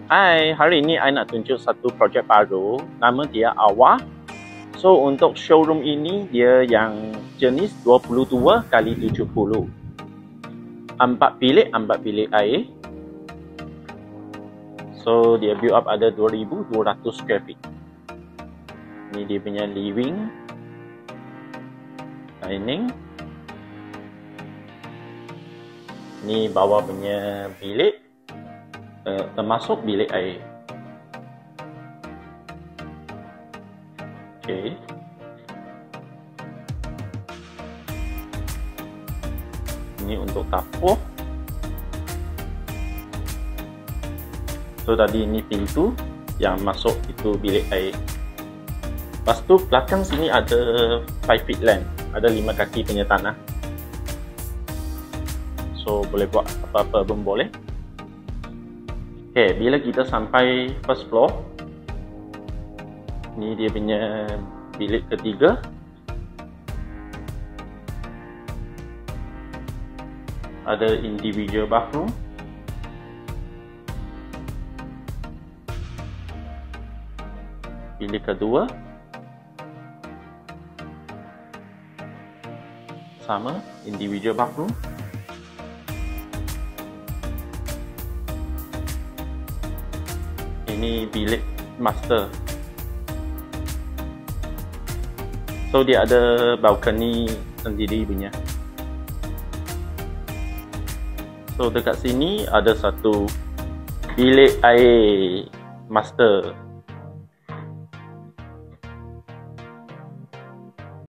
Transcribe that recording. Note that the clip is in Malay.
Hai, hari ini I nak tunjuk satu projek baru. Nama dia Awa. So untuk showroom ini dia yang jenis 22x70. 4 bilik air. So dia build up ada 2200 square feet. Ini dia punya living, dining. Ni bawah punya bilik, termasuk bilik air. Okay. Ini untuk dapur. So tadi ini pintu yang masuk itu bilik air. Lepas tu belakang sini ada 5 feet land, ada 5 kaki punya tanah. So boleh buat apa-apa pun boleh. Okay, bila kita sampai first floor, ni dia punya bilik ketiga. Ada individual bathroom. Bilik kedua sama, individual bathroom. Ini bilik master. So dia ada balcony sendiri punya. So dekat sini ada satu bilik air master.